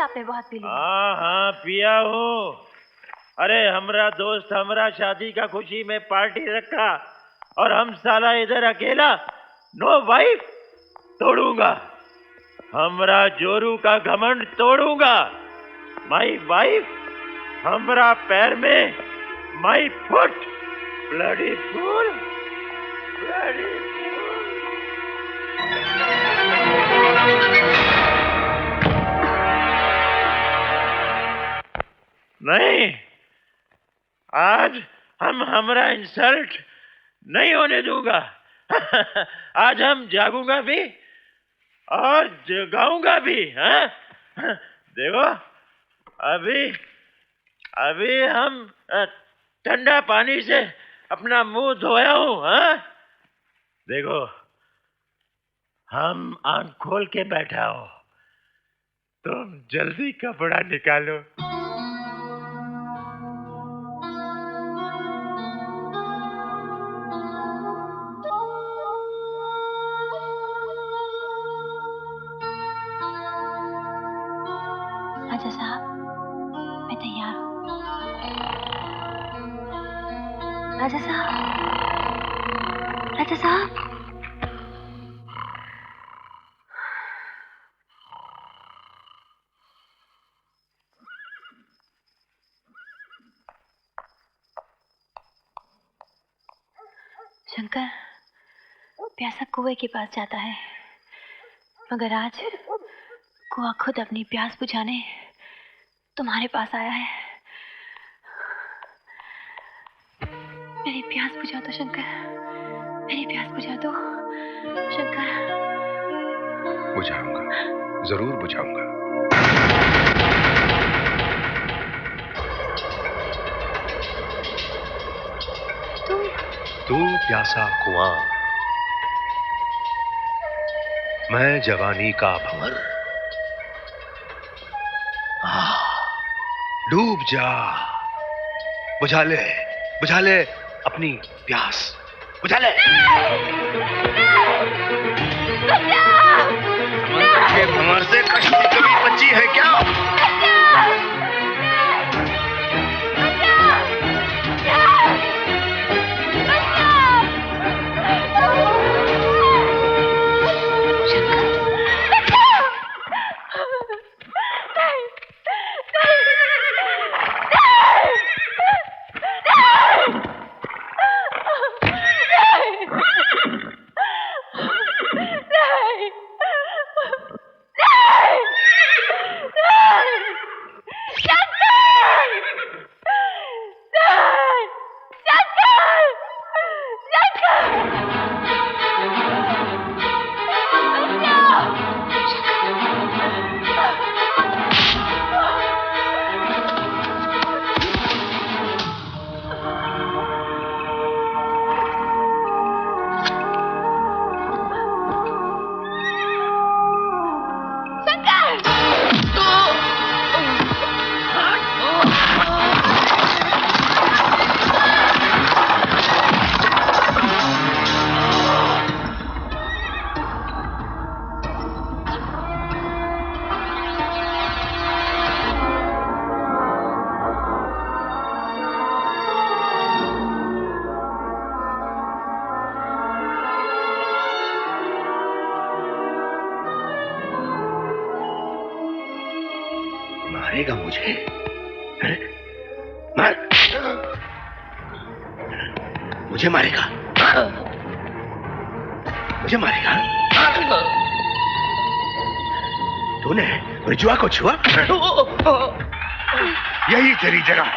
आपने बहुत पी ली। हाँ हाँ पिया हूँ। अरे हमरा दोस्त हमरा शादी का खुशी में पार्टी रखा और हम साला इधर अकेला। नो वाइफ तोड़ूंगा, हमरा जोरू का घमंड तोड़ूंगा। माई वाइफ हमरा पैर में, my foot bloody fool, bloody fool. नहीं, आज हमरा इंसल्ट नहीं होने दूंगा। आज हम जागूंगा भी और जगाऊंगा भी। हाँ देखो, अभी हम ठंडा पानी से अपना मुंह धोया हूं। हाँ देखो, हम आंख खोल के बैठा हो, तुम जल्दी कपड़ा निकालो। राजा साहब, मैं तैयार हूँ। राजा साहब, राजा साहब। शंकर प्यासा कुएं के पास जाता है, मगर आज कुआं खुद अपनी प्यास बुझाने तुम्हारे पास आया है। मेरी प्यास बुझा दो शंकर, मेरी प्यास बुझा दो शंकर। बुझाऊंगा, जरूर बुझाऊंगा। तू प्यासा कुआं, मैं जवानी का भंवर। डूब जा, बुझा ले अपनी प्यास, बुझा ले। के भंवर से कश्ती कभी बची है क्या? मारेगा मुझे? मुझे मारेगा? मुझे मारेगा? तूने ब्रिजवा को छुआ? यही तेरी जगह,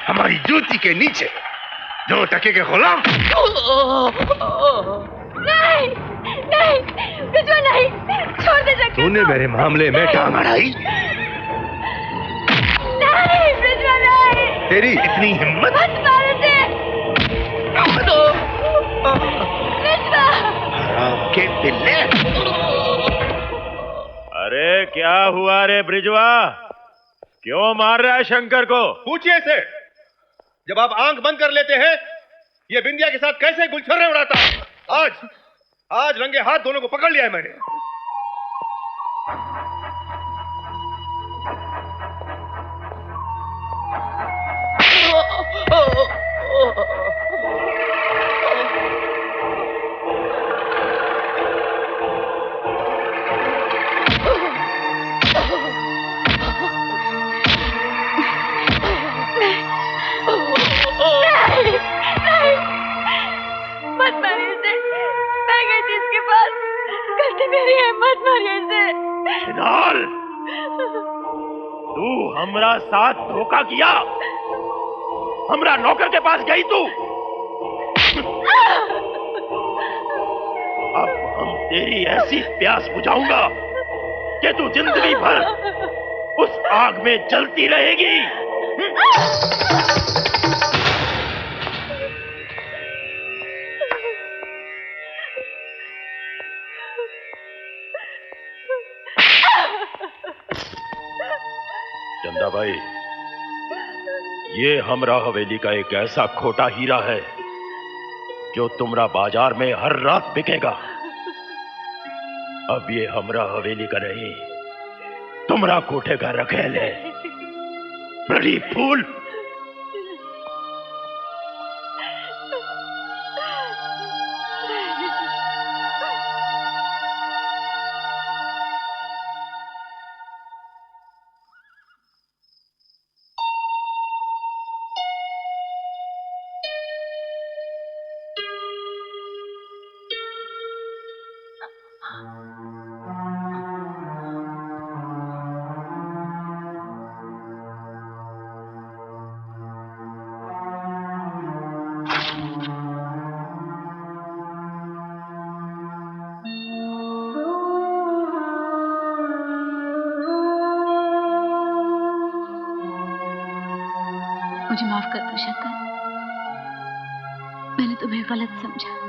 हमारी जूती के नीचे, 2 टके के गुलाम। नहीं, नहीं, ब्रिजवा नहीं, छोड़ दे शंकर। तूने मेरे मामले में टांग अड़ाई? नहीं, ब्रिजवा नहीं। तेरी इतनी हिम्मत? मत मार दे। ब्रिजवा। हराम के पिल्ले। अरे क्या हुआ रे ब्रिजवा, क्यों मार रहा है शंकर को? पूछिए से, जब आप आंख बंद कर लेते हैं, ये बिंदिया के साथ कैसे गुलछर्रे उड़ाता? आज रंगे हाथ दोनों को पकड़ लिया है मैंने। मत मारिए इसे। छिनाल, तू हमरा साथ धोखा किया, हमरा नौकर के पास गई तू। अब हम तेरी ऐसी प्यास बुझाऊंगा कि तू जिंदगी भर उस आग में जलती रहेगी। चंदा भाई, ये हमरा हवेली का एक ऐसा खोटा हीरा है जो तुमरा बाजार में हर रात बिकेगा। अब ये हमरा हवेली का नहीं, तुमरा कोठे का रखेल है। बड़ी फूल। मुझे माफ कर दो शंकर, मैंने तुम्हें गलत समझा।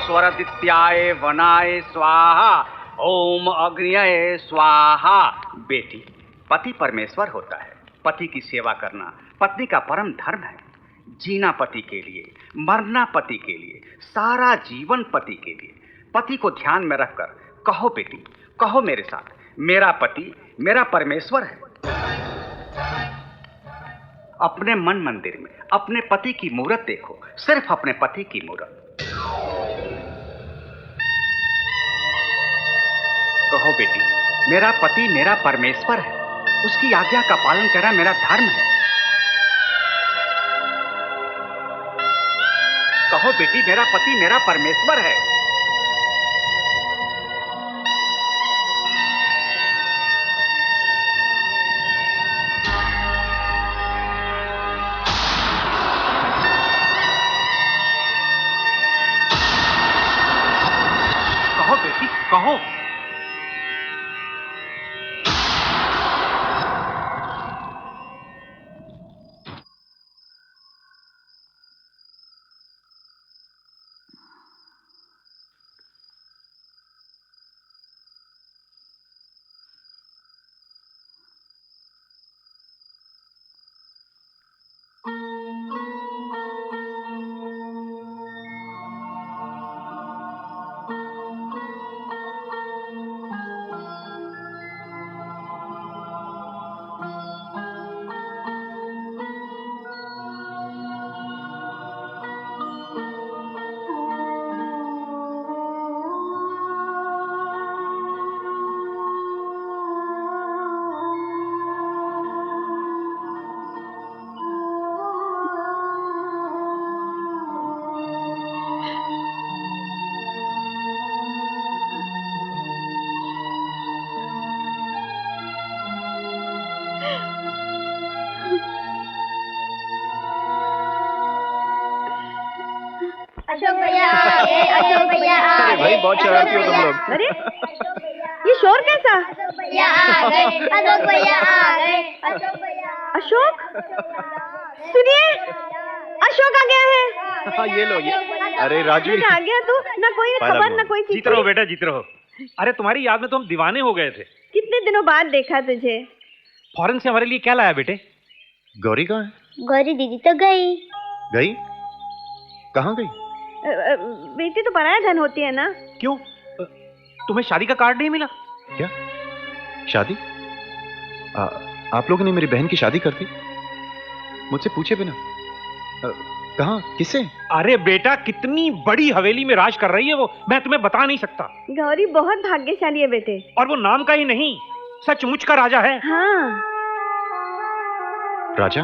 स्वरदित्याय वनाय स्वाहा, ओम अग्नये स्वाहा। बेटी, पति परमेश्वर होता है। पति की सेवा करना पत्नी का परम धर्म है। जीना पति के लिए, मरना पति के लिए, सारा जीवन पति के लिए। पति को ध्यान में रखकर कहो बेटी, कहो मेरे साथ, मेरा पति मेरा परमेश्वर है। अपने मन मंदिर में अपने पति की मूरत देखो, सिर्फ अपने पति की मूरत। कहो बेटी, मेरा पति मेरा परमेश्वर है, उसकी आज्ञा का पालन करना मेरा धर्म है। कहो बेटी, मेरा पति मेरा परमेश्वर है। कहो बेटी, कहो। अशोक भैया आ गए, अशोक भैया आ गए। भाई बहुत शरारती हो तुम लोग। अरे ये शोर कैसा? अशोक भैया आ गए, अशोक भैया आ गए, अशोक भैया। अशोक, सुनिए, अशोक आ गया है। हाँ ये लो ये। अरे राजू बेटा आ गया तू, ना कोई खबर ना कोई जीत चिट्ठी। रहो बेटा, जीत रहो। अरे तुम्हारी याद में तो हम दीवाने हो गए थे। कितने दिनों बाद देखा तुझे। फॉरेन से हमारे लिए क्या लाया बेटे? गौरी कहाँ है? गौरी दीदी तो गई। गई? कहाँ गई? बेटी तो पराया धन होती है ना। क्यों? तुम्हें शादी का कार्ड नहीं मिला? क्या शादी? आप लोगों ने मेरी बहन की शादी कर दी मुझसे पूछे बिना? कहाँ, किससे? अरे बेटा, कितनी बड़ी हवेली में राज कर रही है वो, मैं तुम्हें बता नहीं सकता। गौरी बहुत भाग्यशाली है बेटे। और वो नाम का ही नहीं, सचमुच का राजा है। हाँ। राजा?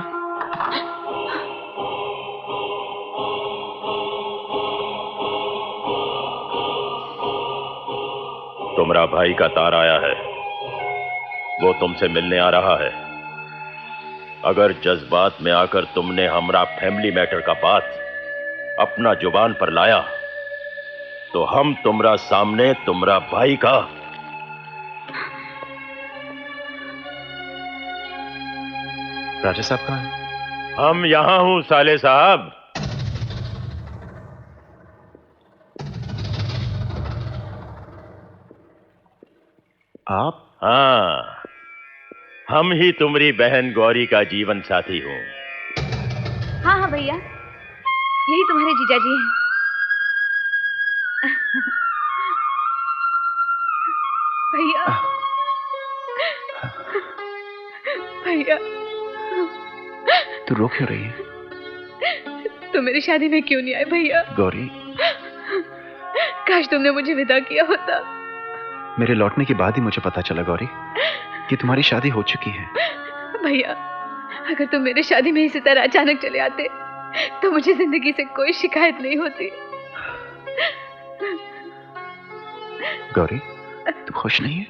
तुम्हारा भाई का तार आया है, वो तुमसे मिलने आ रहा है। अगर जज्बात में आकर तुमने हमरा फैमिली मैटर का बात अपना जुबान पर लाया तो हम तुम्हारा सामने तुम्हारा भाई का राजा साहब कहाँ हैं? हम यहां हूं साले साहब। आप? हाँ, हम ही तुम्हारी बहन गौरी का जीवन साथी हूं। हाँ हाँ भैया, यही तुम्हारे जीजा जी हैं। भैया, भैया तू रो क्यों रही है? तुम मेरी शादी में क्यों नहीं आए भैया? गौरी, काश तुमने मुझे विदा किया होता। मेरे लौटने के बाद ही मुझे पता चला गौरी कि तुम्हारी शादी हो चुकी है। भैया, अगर तुम मेरे शादी में इसी तरह अचानक चले आते तो मुझे जिंदगी से कोई शिकायत नहीं होती। गौरी, तू खुश नहीं है?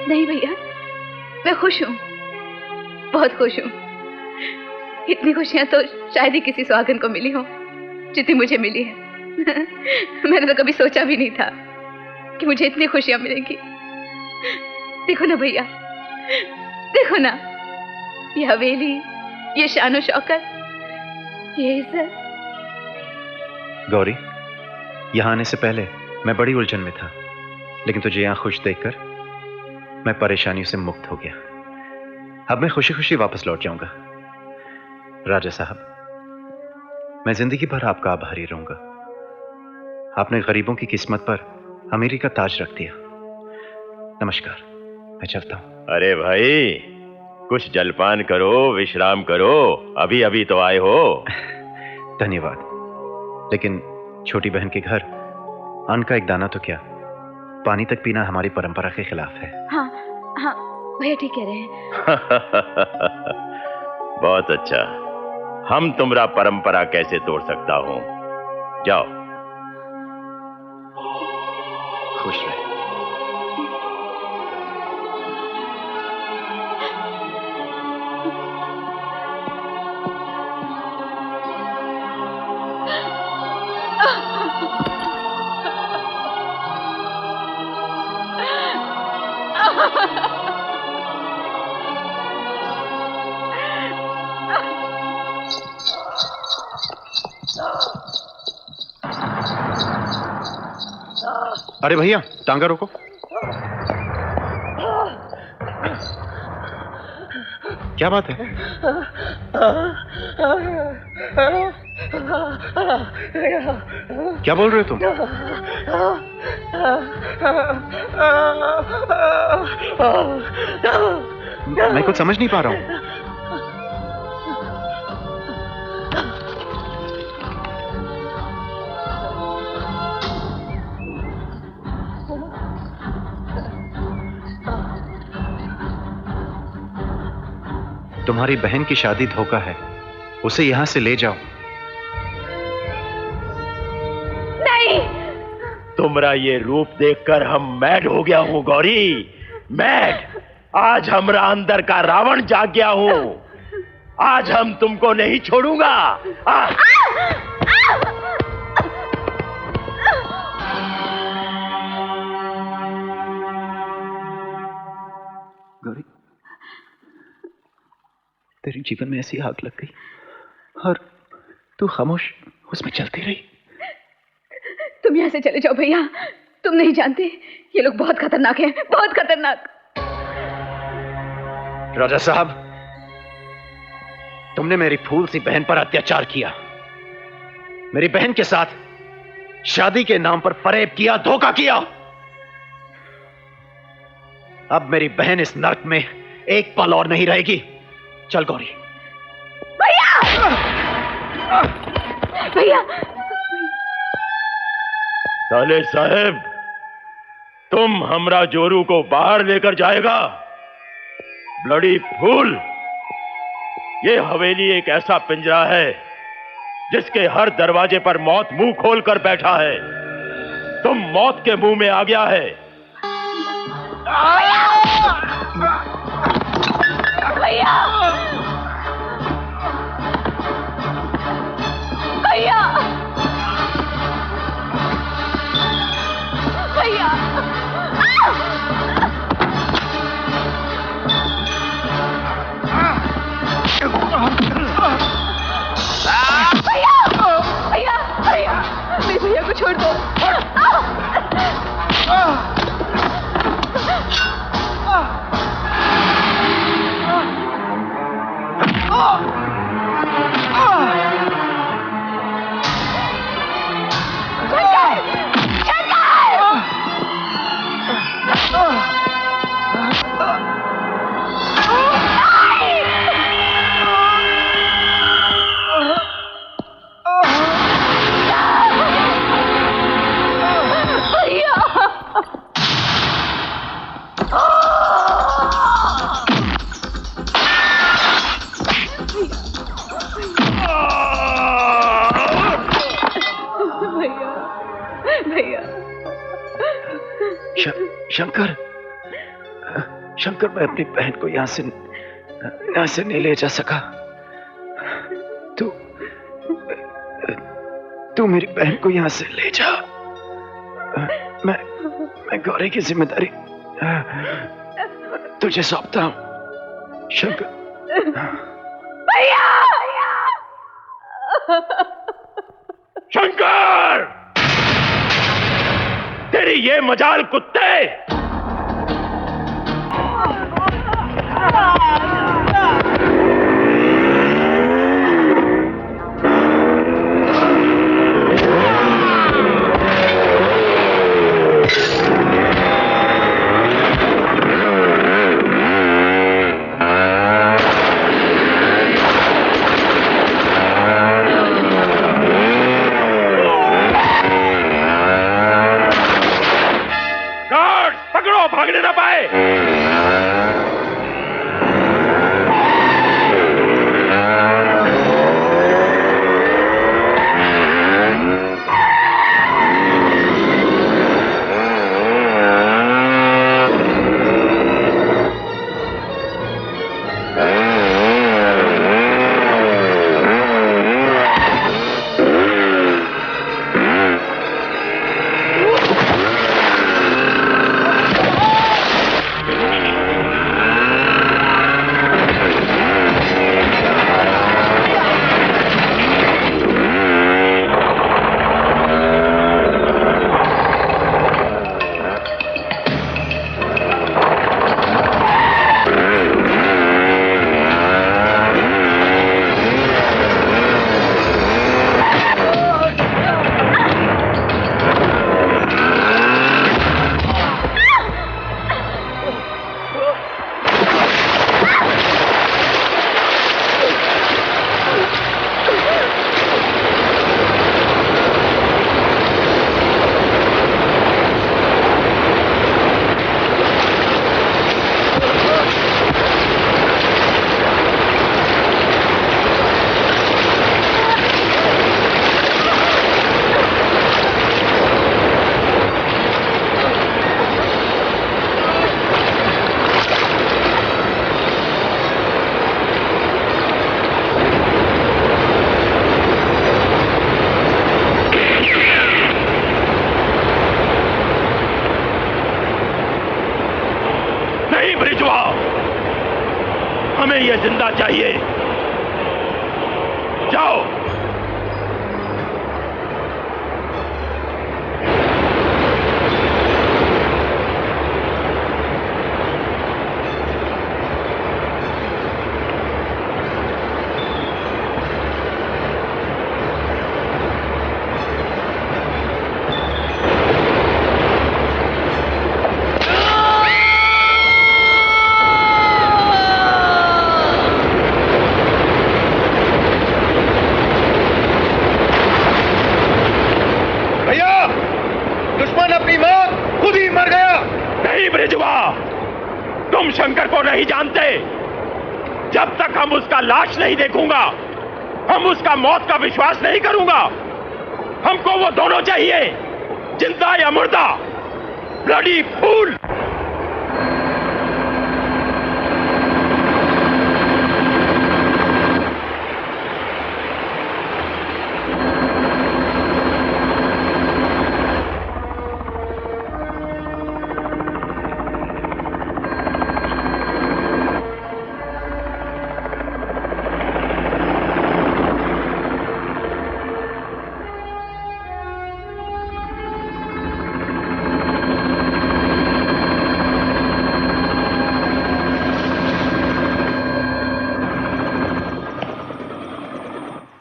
नहीं भैया, मैं खुश हूँ, बहुत खुश हूँ। इतनी खुशियां तो शायद ही किसी सुहागन को मिली हो जितनी मुझे मिली है। मैंने तो कभी सोचा भी नहीं था कि मुझे इतनी खुशियां मिलेंगी। देखो ना भैया, देखो ना, ये हवेली, ये शानो शौकत, ये इज्जत। गौरी, यहाँ आने से पहले मैं बड़ी उलझन में था, लेकिन तुझे यहाँ खुश देखकर मैं परेशानियों से मुक्त हो गया। अब मैं खुशी खुशी वापस लौट जाऊंगा। राजा साहब, मैं जिंदगी भर आपका आभारी रहूंगा। आपने गरीबों की किस्मत पर अमीरी का ताज रख दिया। नमस्कार, मैं चलता हूं। अरे भाई, कुछ जलपान करो, विश्राम करो, अभी अभी तो आए हो। धन्यवाद, लेकिन छोटी बहन के घर अन्न का एक दाना तो क्या, पानी तक पीना हमारी परंपरा के खिलाफ है। हाँ हाँ भैया ठीक कह रहे हैं। बहुत अच्छा, हम तुम्हारा परंपरा कैसे तोड़ सकता हूं। जाओ। खुश रहे। अरे भैया, टांगा रोको। क्या बात है? क्या बोल रहे हो तुम? मैं कुछ समझ नहीं पा रहा हूं। तुम्हारी बहन की शादी धोखा है, उसे यहां से ले जाओ। नहीं, तुम्हारा ये रूप देखकर हम मैड हो गया हूं गौरी, मैड। आज हमरा अंदर का रावण जाग गया हूं। आज हम तुमको नहीं छोड़ूंगा। गौरी, तेरे जीवन में ऐसी आग लग गई और तू खामोश उसमें चलती रही। तुम यहाँ से चले जाओ भैया, तुम नहीं जानते ये लोग बहुत खतरनाक हैं, बहुत खतरनाक। राजा साहब, तुमने मेरी फूल सी बहन पर अत्याचार किया, मेरी बहन के साथ शादी के नाम पर फरेब किया, धोखा किया। अब मेरी बहन इस नर्क में एक पल और नहीं रहेगी। चल गौरी। भैया, भैया। साले साहब, तुम हमरा जोरू को बाहर लेकर जाएगा। ब्लडी फूल, ये हवेली एक ऐसा पिंजरा है जिसके हर दरवाजे पर मौत मुंह खोलकर बैठा है। तुम मौत के मुंह में आ गया है। भैया, भैया, भैया, भैया, भैया, मेरे भैया को छोड़ दो। शंकर, शंकर, मैं अपनी बहन को यहाँ से नहीं ले जा सका। तू मेरी बहन को यहाँ से ले जा। मैं गौरी की जिम्मेदारी तुझे सौंपता हूँ। शंकर। भैया, शंकर, तेरी ये मजाल कुत्ते। मिलना चाहिए। जाओ। तुम शंकर को नहीं जानते। जब तक हम उसका लाश नहीं देखूंगा, हम उसका मौत का विश्वास नहीं करूंगा। हमको वो दोनों चाहिए, जिंदा या मुर्दा। Bloody fool.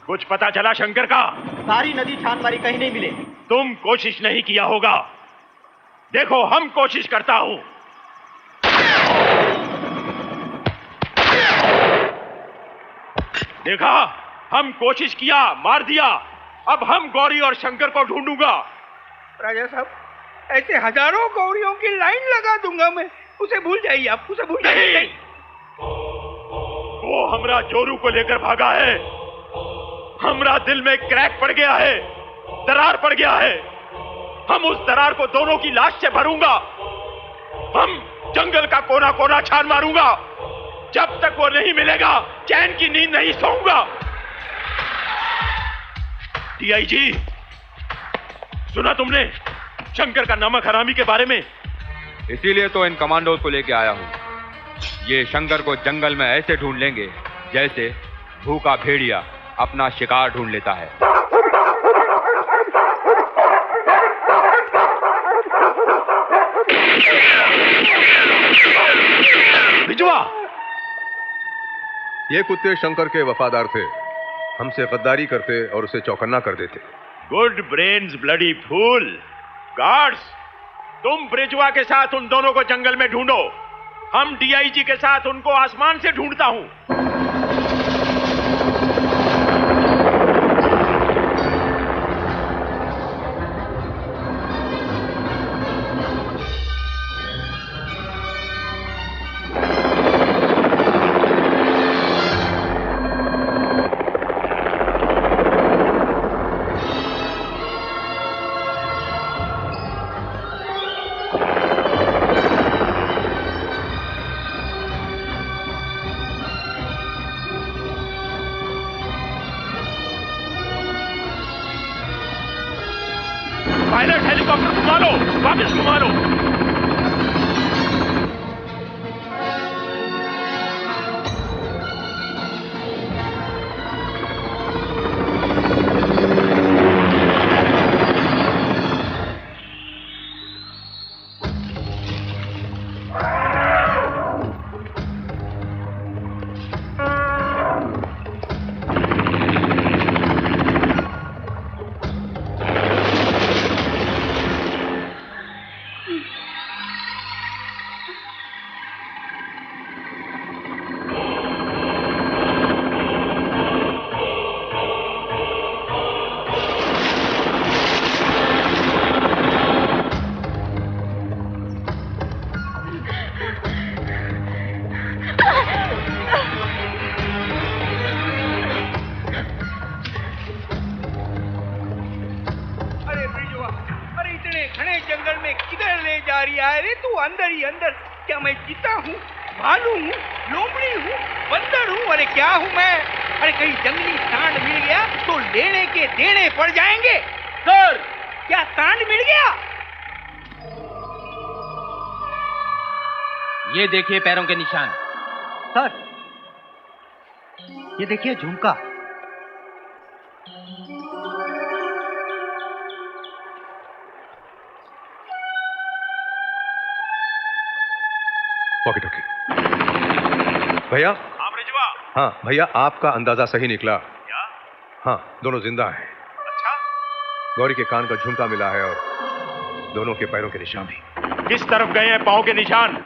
कुछ पता चला शंकर का? सारी नदी छान मारी, कहीं नहीं मिले। तुम कोशिश नहीं किया होगा। देखो हम कोशिश करता हूं। देखा, हम कोशिश किया, मार दिया। अब हम गौरी और शंकर को ढूंढूंगा। राजा साहब, ऐसे हजारों गौरियों की लाइन लगा दूंगा मैं। उसे भूल जाइए, आप उसे भूल जाइए। वो हमरा जोरू को लेकर भागा है। हमरा दिल में क्रैक पड़ गया है, दरार पड़ गया है। हम उस दरार को दोनों की लाश से भरूंगा। हम जंगल का कोना कोना छान मारूंगा। जब तक वो नहीं मिलेगा, चैन की नींद नहीं सोऊंगा। डीआईजी, सुना तुमने शंकर का नमक हरामी के बारे में? इसीलिए तो इन कमांडोज को लेके आया हूं। ये शंकर को जंगल में ऐसे ढूंढ लेंगे जैसे भूखा भेड़िया अपना शिकार ढूंढ लेता है। बिजुआ, ये कुत्ते शंकर के वफादार थे। हमसे गद्दारी करते और उसे चौकन्ना कर देते। Good brains bloody fool. Guards, तुम ब्रिजवा के साथ उन दोनों को जंगल में ढूंढो। हम डीआईजी के साथ उनको आसमान से ढूंढता हूं। पायलट हेलीकॉप्टर घुमा लो, वापस घुमा लो। अंदर ही अंदर। क्या मैं चीता हूँ, भालू हूँ, लोमड़ी हूँ, बंदर हूँ? अरे क्या हूँ मैं? अरे कहीं जंगली सांड मिल गया तो लेने के देने पड़ जाएंगे। सर, क्या सांड मिल गया? ये देखिए पैरों के निशान। सर, ये देखिए झुमका। Walkie talkie. भैया। हाँ ब्रिजवा। हाँ भैया, आपका अंदाजा सही निकला। क्या? हाँ, दोनों जिंदा हैं। अच्छा? गौरी के कान का झुमका मिला है और दोनों के पैरों के निशान भी। किस तरफ गए हैं पांव के निशान?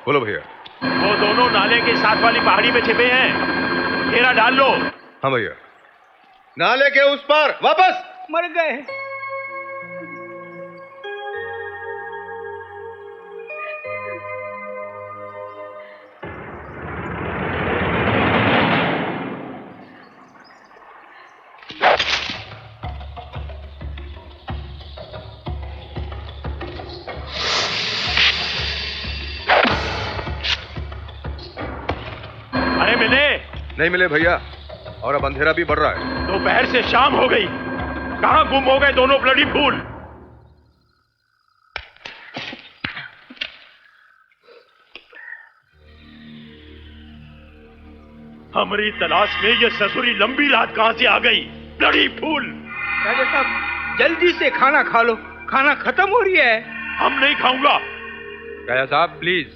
बोलो भैया। वो दोनों नाले के साथ वाली पहाड़ी में छिपे हैं, घेरा डाल लो। हाँ भैया। नाले के उस पार वापस। मर गए। नहीं मिले भैया, और अब अंधेरा भी बढ़ रहा है। दोपहर से शाम हो गई, कहां गुम हो गए दोनों ब्लडी फूल? हमारी तलाश में ये ससुरी लंबी रात कहां से आ गई? Bloody fool. राजा साहब जल्दी से खाना खा लो, खाना खत्म हो रही है। हम नहीं खाऊंगा। राजा साहब प्लीज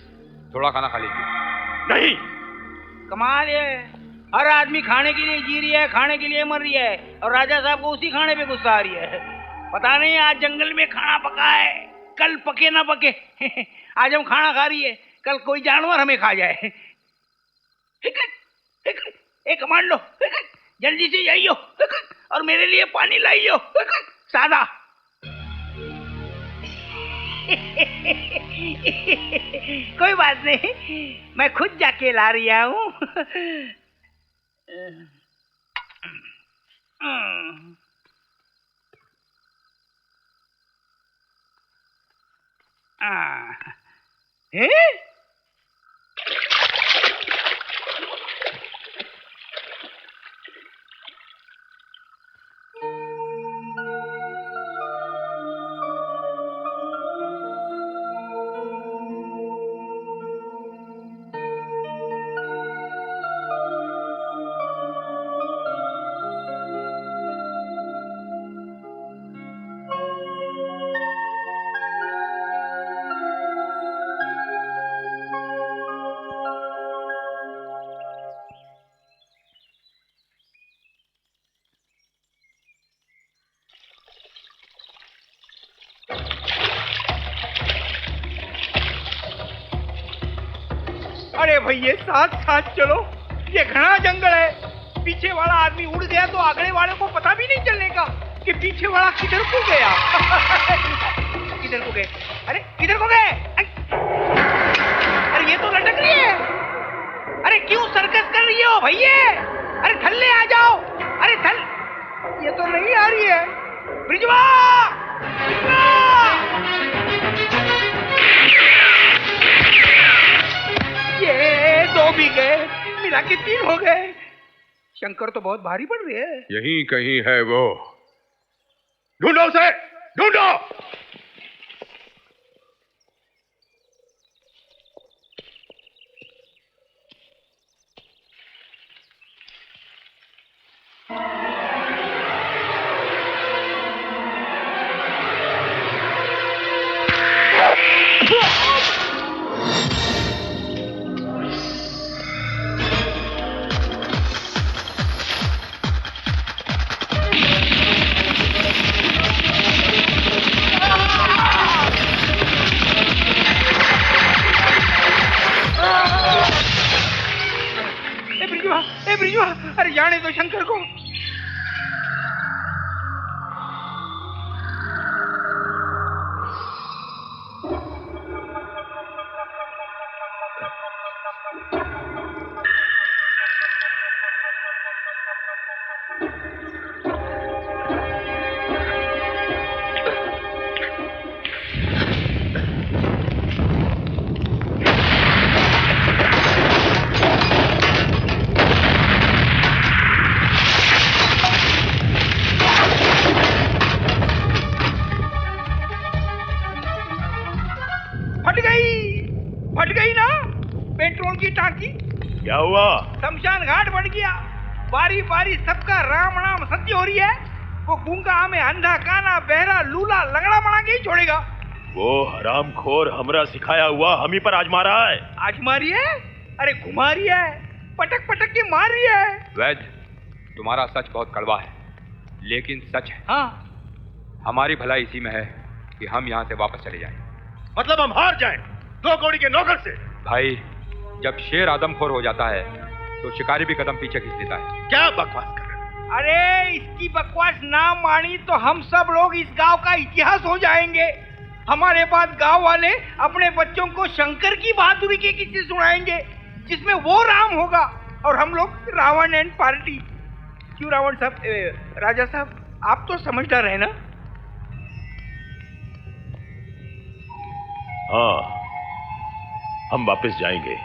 थोड़ा खाना खा लीजिए। नहीं। कमाल है, हर आदमी खाने के लिए जी रही है, खाने के लिए मर रही है, और राजा साहब को उसी खाने पे गुस्सा आ रही है। पता नहीं आज जंगल में खाना पका है, कल पके ना पके। आज हम खाना खा रही है, कल कोई जानवर हमें खा जाए। एक कमांडो जल्दी से जाइयो और मेरे लिए पानी लाइयो, सादा। कोई बात नहीं, मैं खुद जाके ला रहा हूँ। अरे भैया साथ साथ चलो, ये घना जंगल है। पीछे वाला आदमी उड़ गया तो आगले वाले को पता भी नहीं चलने का कि पीछे वाला किधर को गया। किधर को गए? अरे किधर को गए? अरे ये तो लटक रही है। अरे क्यों सर्कस कर रही हो भैया? अरे थल्ले आ जाओ। अरे थल ये तो नहीं आ रही है। ब्रिजवा! ब्रिजवा! ये 2 भी गए, मिला के 3 हो गए। शंकर तो बहुत भारी पड़ रही है। यहीं कहीं है वो। ढूंढो उसे, ढूंढो। ए ब्रिजवा, अरे जाने दो शंकर को। फट गई ना पेट्रोल की टांकी। क्या हुआ? शमशान घाट बढ़ गया। बारी बारी सबका राम नाम सत्य हो रही है। वो गूंगा हमें अंधा काना बहरा लूला लंगड़ा बना के ही छोड़ेगा। वो हरामखोर हमरा सिखाया हुआ हम ही पर आजमा रहा है। आजमा रही है? अरे घुमा रही है, पटक पटक के मार रही है। वैद्य, तुम्हारा सच बहुत कड़वा है, लेकिन सच है। हाँ, हमारी भलाई इसी में है कि हम यहाँ से वापस चले जाएं। मतलब हम हार जाएं 2 कौड़ी के नौकर से? भाई, जब शेर आदमखोर हो जाता है तो शिकारी भी कदम पीछे खींच लेता है। क्या बकवास कर रहे हैं? अरे इसकी बकवास ना मानी तो हम सब लोग इस गांव का इतिहास हो जाएंगे। हमारे बाद गांव वाले अपने बच्चों को शंकर की बहादुरी के किस्से सुनाएंगे, जिसमें वो राम होगा और हम लोग रावण एंड पार्टी। क्यों रावण साहब, राजा साहब, आप तो समझदार है ना? हाँ, हम वापस जाएंगे।